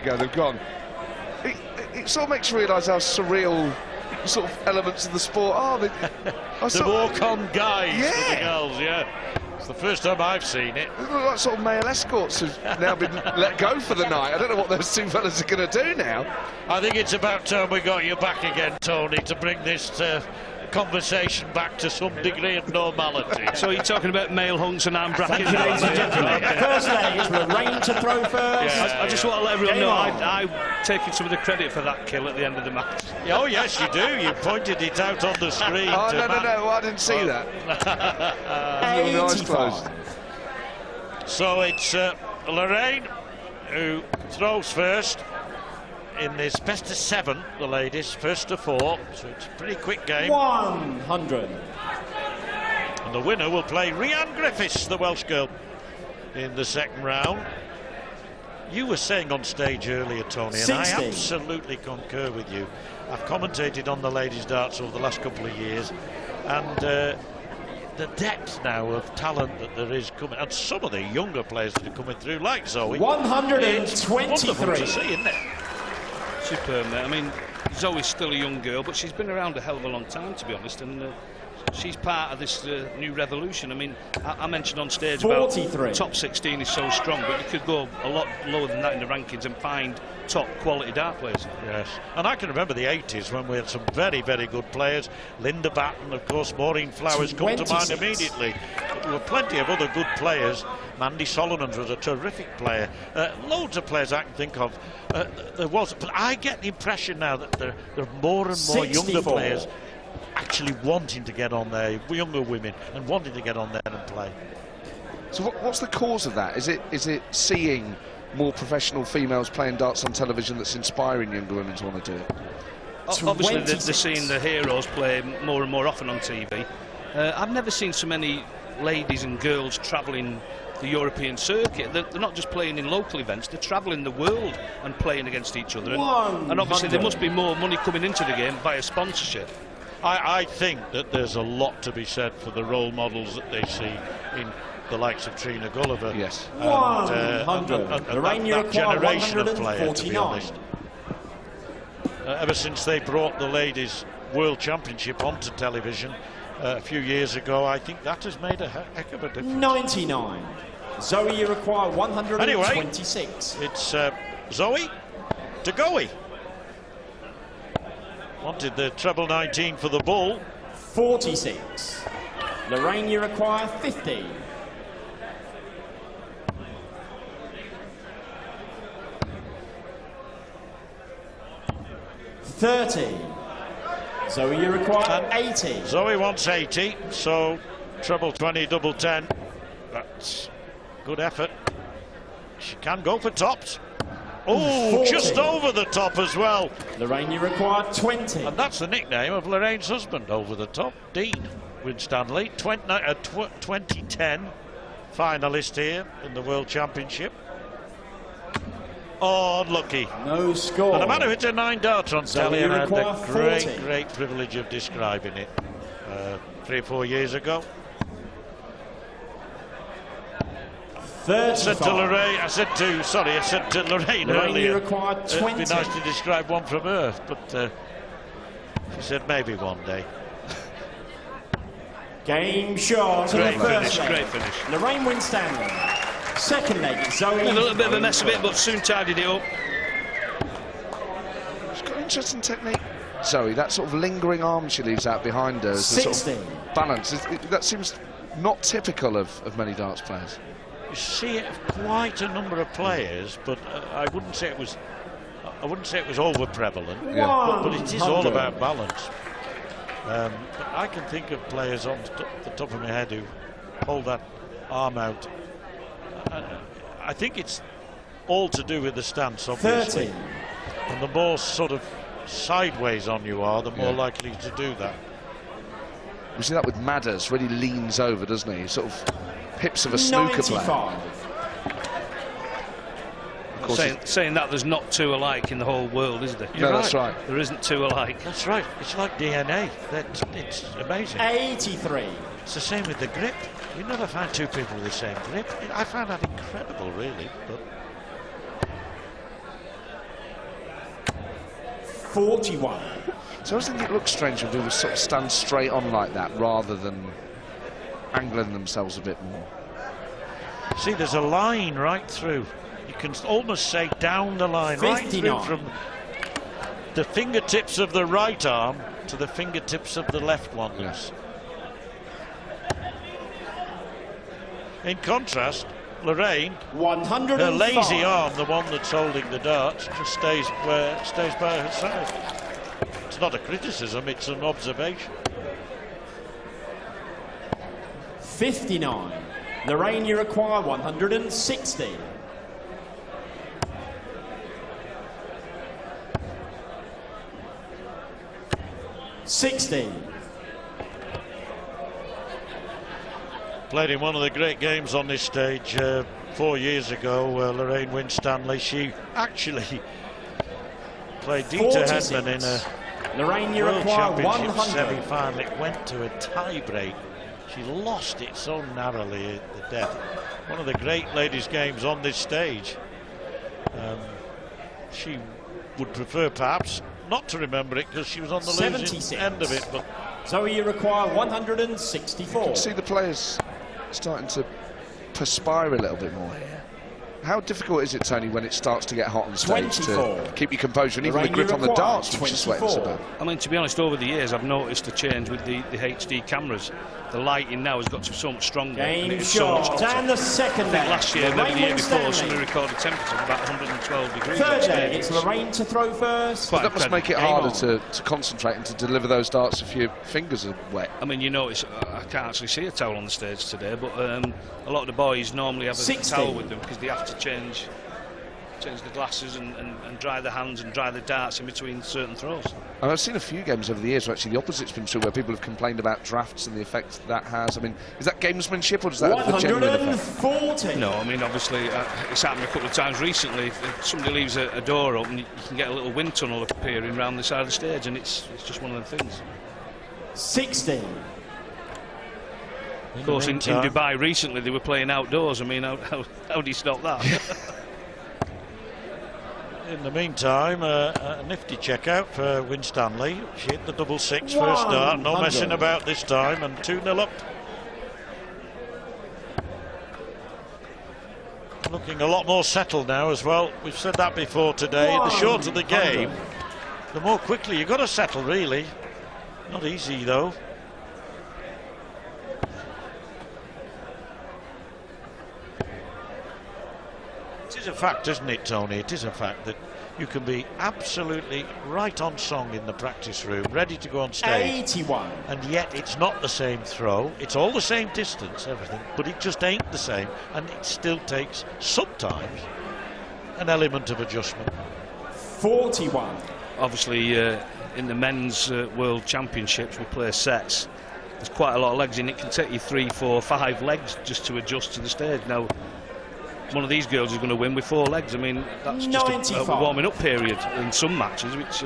ago, they've gone. It sort of makes you realise how surreal sort of elements of the sport are. The walk-on guys for the girls, yeah. It's the first time I've seen it. They look like sort of male escorts who've now been let go for the night. I don't know what those two fellas are going to do now. I think it's about time we got you back again, Tony, to bring this conversation back to some degree of normality. So you're talking about male hunks and I'm bracketing. Ladies and gentlemen, first leg is Lorraine to throw first. I just want to let everyone know I'm taking some of the credit for that kill at the end of the match. Oh yes, you do. You pointed it out on the screen. Oh no, I didn't see that. Eyes closed. So it's Lorraine who throws first in this best of 7, the ladies, first to 4, so it's a pretty quick game. 100. And the winner will play Rhiann Griffiths, the Welsh girl, in the second round. You were saying on stage earlier, Tony, and 60. I absolutely concur with you. I've commentated on the ladies' darts over the last couple of years, and the depth now of talent that there is coming, and some of the younger players that are coming through, like Zoe. 123. It's wonderful to see, isn't it? Superb, mate. I mean, Zoe's still a young girl, but she's been around a hell of a long time, to be honest, and she's part of this new revolution. I mean, I mentioned on stage 43. about top 16 is so strong, but you could go a lot lower than that in the rankings and find top quality dart players. Yes, and I can remember the 80s when we had some very, very good players. Linda Batten, of course, Maureen Flowers come to mind immediately. But there were plenty of other good players. Mandy Solomons was a terrific player. Loads of players I can think of. There was, but I get the impression now that there are more and more 64. younger players actually wanting to get on there, younger women, and wanting to get on there and play. So what's the cause of that? Is it seeing more professional females playing darts on television that's inspiring younger women to want to do it? Obviously, they're seeing the heroes play more and more often on TV. I've never seen so many ladies and girls travelling the European circuit. They're not just playing in local events, they're travelling the world and playing against each other. And obviously there must be more money coming into the game via sponsorship. I think that there's a lot to be said for the role models that they see in the likes of Trina Gulliver. Yes. And that generation of player, to be honest. Ever since they brought the Ladies World Championship onto television a few years ago, I think that has made a heck of a difference. 99. Zoe, you require 126. Anyway, it's Zoe to Goey. Wanted the treble 19 for the ball. 46. Lorraine, you require 50. $30. Zoe, you require 80. Zoe wants 80, so treble 20, double 10. That's good effort. She can go for tops. Oh, 40. just over the top as well. Lorraine, you require 20. And that's the nickname of Lorraine's husband, over the top, Dean Winstanley, 2010 finalist here in the World Championship. Oh, unlucky. No score. And a man who hit a 9 darts on telly and had the 40. great privilege of describing it 3 or 4 years ago. 35. I said to Lorraine earlier, you required 20. it'd be nice to describe one from Earth, but she said maybe one day. Game shot. Great finish, great finish. Lorraine Winstanley. Second leg, Zoe. A little bit of a mess of it, but soon tidied it up. She's got an interesting technique, Zoe. That sort of lingering arm she leaves out behind her as a 60. sort of balance. That seems not typical of many darts players. You see it of quite a number of players, but I wouldn't say it was over prevalent. Yeah. But it is all about balance. But I can think of players on the top of my head who hold that arm out. I think it's all to do with the stance, obviously. 30. And the more sort of sideways on you are, the more likely to do that. We see that with Madders, really leans over, doesn't he? Sort of hips of a snooker 95. player. Saying that there's not two alike in the whole world, is there? No, that's right. There isn't two alike. That's right. It's like DNA. It's amazing. 83. It's the same with the grip. You never find two people with the same grip. I found that incredible, really. But 41. So I was thinking it looks strange when people sort of stand straight on like that rather than angling themselves a bit more. See, there's a line right through. You can almost say down the line, 59. right through from the fingertips of the right arm to the fingertips of the left one. Yes. In contrast, Lorraine, 105. her lazy arm, the one that's holding the darts, just stays by her side. It's not a criticism, it's an observation. 59. Lorraine, you require 160. Played in one of the great games on this stage 4 years ago, Lorraine Winstanley. She actually played Dieter 46. Hedman in a Lorraine, you World require Championship 100. semi-final. It went to a tie-break. She lost it so narrowly at the death. One of the great ladies' games on this stage. She would prefer perhaps not to remember it because she was on the 76. losing end of it. But So you require You 164. can see the players starting to perspire a little bit more here. How difficult is it, Tony, when it starts to get hot on stage 24. to keep your composure and even the Lorraine, grip you on the require darts, which is sweating so 24. bad? I mean, to be honest, over the years, I've noticed a change with the HD cameras. The lighting now has got to be so much stronger. and Game it is so much shot. hotter. And the second I think day. last year, maybe the year before, Winstanley. somebody recorded temperature of about 112 degrees on Third stage. day, it's Lorraine to throw first. Quite That must make it Game harder on. to concentrate and to deliver those darts if your fingers are wet. I mean, you notice, I can't actually see a towel on the stage today, but a lot of the boys normally have a 60. towel with them because they have to change the glasses and dry their hands and dry the darts in between certain throws. And I've seen a few games over the years where actually the opposite's been true, where people have complained about drafts and the effect that has. I mean, is that gamesmanship or does that have a genuine effect? 140. No, I mean, obviously, it's happened a couple of times recently. If somebody leaves a door open, you can get a little wind tunnel appearing around the side of the stage, and it's just one of the things. 60. Of course, in Dubai recently, they were playing outdoors. I mean, how do you stop that? in the meantime, a nifty checkout for Winstanley. She hit the double six first start. No 100. messing about this time, and 2-0 up. Looking a lot more settled now as well. We've said that before today. The shorter the game, the more quickly you've got to settle, really. Not easy, though. It is a fact, isn't it, Tony? It is a fact that you can be absolutely right on song in the practice room, ready to go on stage. 81. And yet it's not the same throw. It's all the same distance, everything, but it just ain't the same. And it still takes, sometimes, an element of adjustment. 41. Obviously, in the men's World Championships, we play sets. There's quite a lot of legs in it. It can take you 3, 4, 5 legs just to adjust to the stage. Now, one of these girls is going to win with 4 legs. I mean, that's just a 95. warming up period in some matches, which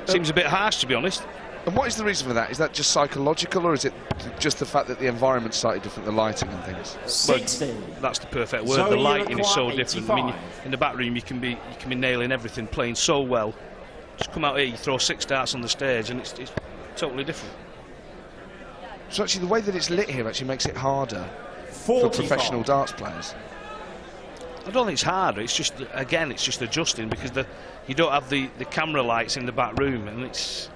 seems a bit harsh, to be honest. And what is the reason for that? Is that just psychological, or is it just the fact that the environment's slightly different, the lighting and things? 60. That's the perfect word. So the you lighting is so require different. I mean, 85. in the back room, you can be nailing everything, playing so well. Just come out here, you throw 6 darts on the stage, and it's totally different. So actually the way that it's lit here actually makes it harder for 45. professional darts players. I don't think it's harder. It's just, again, it's just adjusting because you don't have the camera lights in the back room, and it's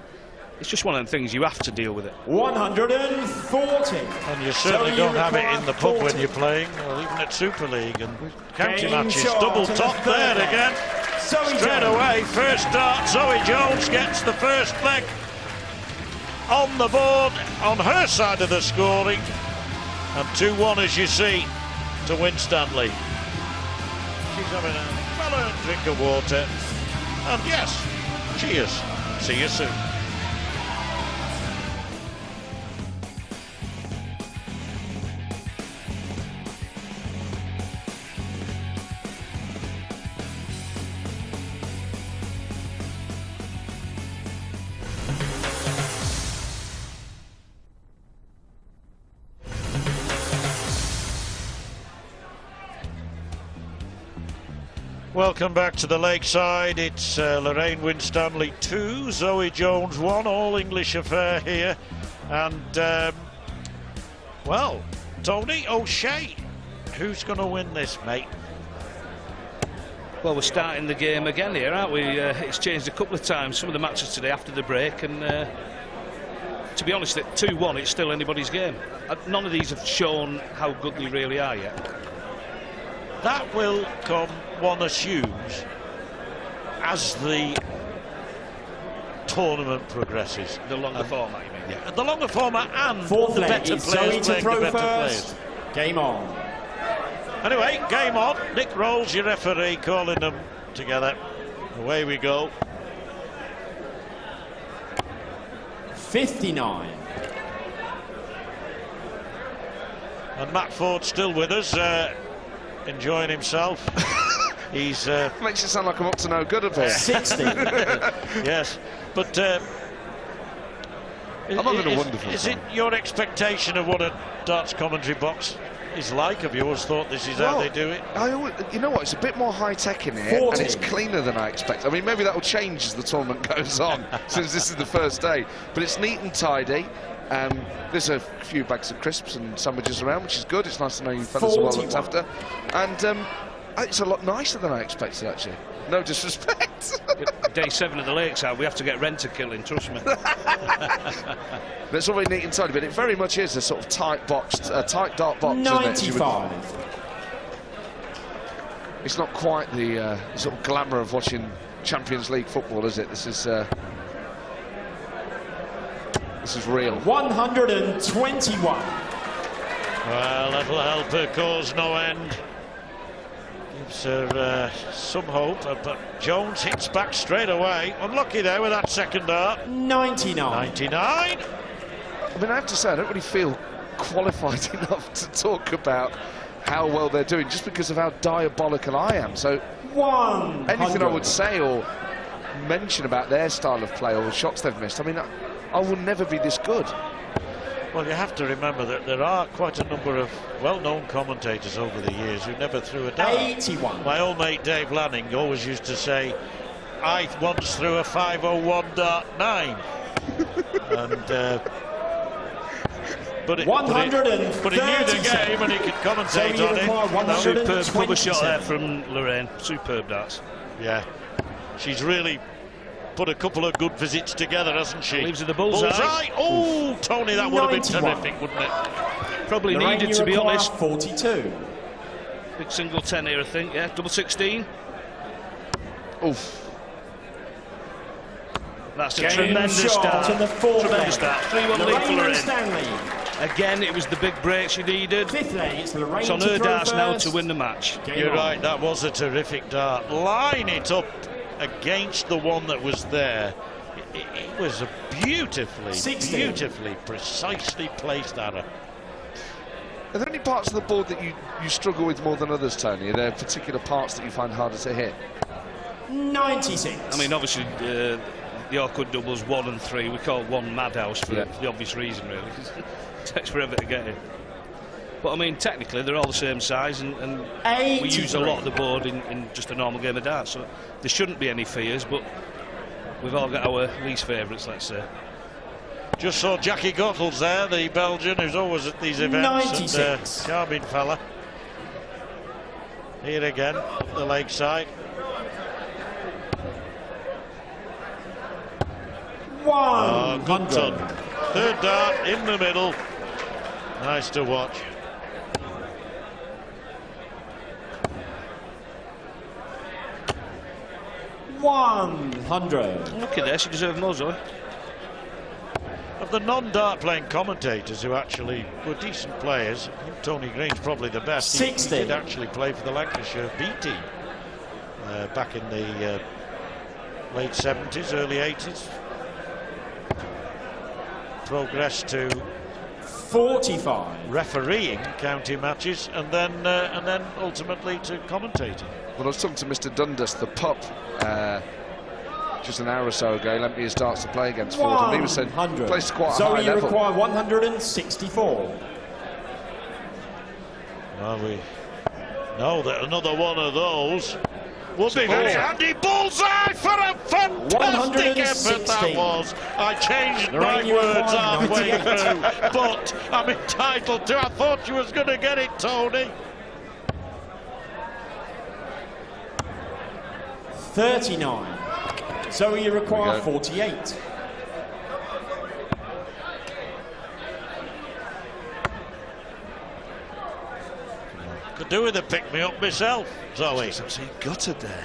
just one of the things you have to deal with it. 140. And you certainly So don't you have it require in the pub 40. when you're playing, or even at Super League and county Game matches. shot Double to the top third there leg. again. Zoe Straight Jones. away, first start, Zoe Jones gets the first leg on the board on her side of the scoring, and 2-1 as you see to Winstanley. She's having a well-earned drink of water, and yes, cheers. See you soon. Welcome back to the Lakeside. It's Lorraine Winstanley 2, Zoe Jones 1, all English affair here. And, well, Tony O'Shea, who's going to win this, mate? Well, we're starting the game again here, aren't we? It's changed a couple of times, some of the matches today after the break, and to be honest, at 2-1, it's still anybody's game. None of these have shown how good they really are yet. That will come, one assumes, as the tournament progresses. The longer format, you mean? Yeah, the longer format and Fourth the leg, better it's Zoe players to playing the throw better first. players. Game on. Anyway, game on. Nick Rolls, your referee, calling them together. Away we go. 59. And Matt Ford still with us, enjoying himself. He's Makes it sound like I'm up to no good a bit. 60. yes, but I'm having a wonderful is time. it your expectation of what a darts commentary box is like? Have you always thought this is how they do it? You know what? It's a bit more high tech in here, 40. and it's cleaner than I expect. I mean, maybe that will change as the tournament goes on, since this is the first day. But it's neat and tidy. There's a few bags of crisps and sandwiches around, which is good. It's nice to know you fellas are well looked after. And it's a lot nicer than I expected, actually. No disrespect. Day 7 of the Lakeside, we have to get rent-a-killing, trust me. But it's all very neat and tidy, but it very much is a sort of tight boxed, tight dark box. 95. It's not quite the sort of glamour of watching Champions League football, is it? This is real. 121. Well, that'll help her cause no end. Gives her some hope, but Jones hits back straight away. Unlucky there with that second dart. 99. 99. I mean, I have to say, I don't really feel qualified enough to talk about how well they're doing, just because of how diabolical I am. So, 100. anything I would say or mention about their style of play or the shots they've missed, I mean, I will never be this good. Well, you have to remember that there are quite a number of well-known commentators over the years who never threw a dart. 81. My old mate Dave Lanning always used to say, I once threw a 501 dart 9. And but he knew the game and he could commentate on it. Superb cover shot there from Lorraine. Superb darts. Yeah, she's really put a couple of good visits together, hasn't she? Leaves her the bullseye. Oh, Tony, that would have been terrific, wouldn't it? Probably Lorraine, needed, to be honest. 42. Big single 10 here, I think. Yeah, double 16. Oof. That's a tremendous start. In the Tremendous start. 3-1 lead for Lorraine. Winstanley. Again, it was the big break she needed. Fifth leg, it's Lorraine. It's on her darts now to win the match. You're right, that was a terrific dart. Line it up against the one that was there. It was a beautifully, precisely placed arrow. Are there any parts of the board that you struggle with more than others, Tony? Are there particular parts that you find harder to hit? 96. I mean, obviously, the awkward doubles 1 and 3, we call one madhouse for the obvious reason, really. It takes forever to get in. But I mean, technically, they're all the same size, and we use a lot of the board in just a normal game of darts, so there shouldn't be any fears, but we've all got our least favourites, let's say. Just saw Jackie Gottels there, the Belgian who's always at these events. 96. And, charming fella. Here again, the Lakeside. 100. Third dart in the middle. Nice to watch. $100. Look at there, she deserved more, Zoe. Of the non-dart playing commentators who actually were decent players, I think Tony Green's probably the best. 60. He did actually play for the Lancashire B team back in the late 70s, early 80s. Progressed to 45. refereeing county matches and then ultimately to commentating. Well, I was talking to Mr. Dundas, the pup, just an hour or so ago. He lent me his darts to play against Ford, and he was saying he plays quite a high Zoe, you level. require 164. Well, we know that another one of those Will be very handy. Bullseye for a fantastic effort that was. I changed my words halfway through, but I'm entitled to. I thought you was going to get it, Tony. 39. So you require 48. Could do with a pick-me-up myself, Zoe. He's absolutely gutted there.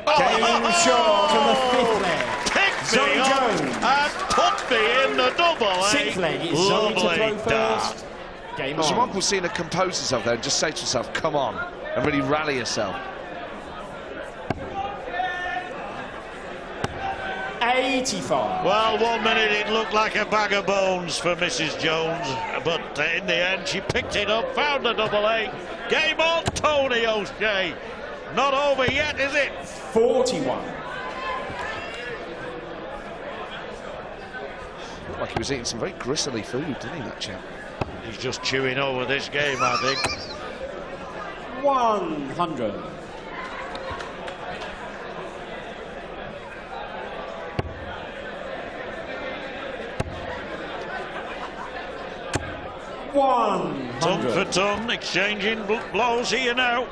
Game shot on the 5th leg. Pick Zoe me up Jones. and put me in the double, 6th leg is Zoe to throw first. dart. Game There's on. one seeing her compose herself there and just say to herself, come on, and really rally herself. 85. Well, 1 minute it looked like a bag of bones for Mrs. Jones, but in the end she picked it up, found a double A. Game on, Tony O'Shea. Not over yet, is it? 41. Looked like he was eating some very gristly food, didn't he, that chap? He's just chewing over this game, I think. 100. Tongue for tongue, exchanging blows here now.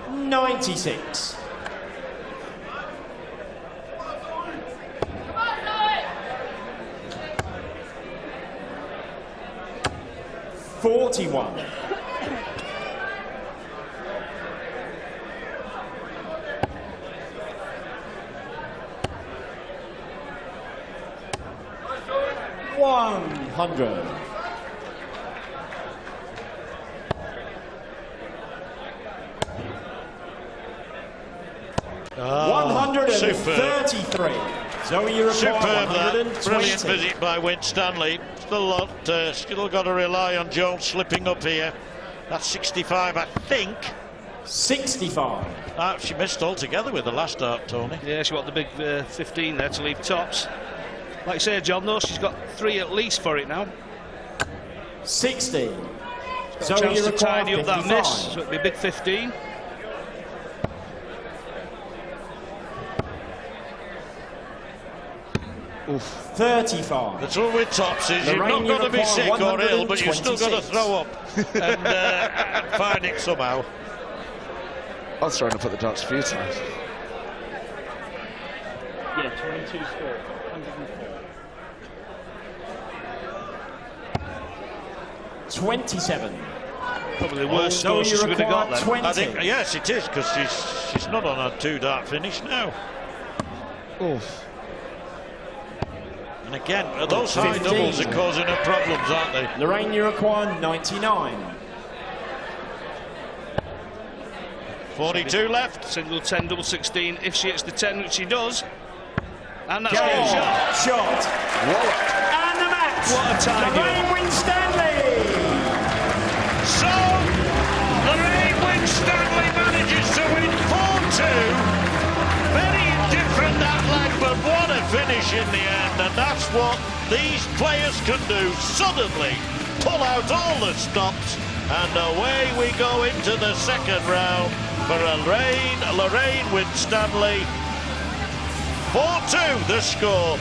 $96. $41. $100. Oh, 133. Zoe, you require superb that. 120. Brilliant visit by Winstanley. Still got to rely on Jones slipping up here. That's 65, I think. 65. She missed altogether with the last dart, Tony. Yeah, she got the big 15 there to leave tops. Like you say, John, though, she's got 3 at least for it now. 60. Got a chance to tidy up that miss, so it'll be a big 15. Oof. 35. The trouble with tops is you've not got to be sick or ill, but you've still got to throw up and find it somehow. I've thrown up at the darts a few times. Yeah, 22 score. 104. 27. Probably the worst score she would have got then. 20. I think, yes, it is, because she's not on a 2-dart finish now. Oof. And again, those high doubles are causing her problems, aren't they? Lorraine, you require 99. 42 left. Single 10, double 16. If she hits the 10, which she does. And that's Game a shot. shot. And the match. What a tidy Lorraine Winstanley. So, Lorraine Winstanley manages to win 4-2. Very indifferent that leg, but what a finish in the end. And that's what these players can do. Suddenly pull out all the stops, and away we go into the second round for Lorraine Winstanley. 4-2 the score.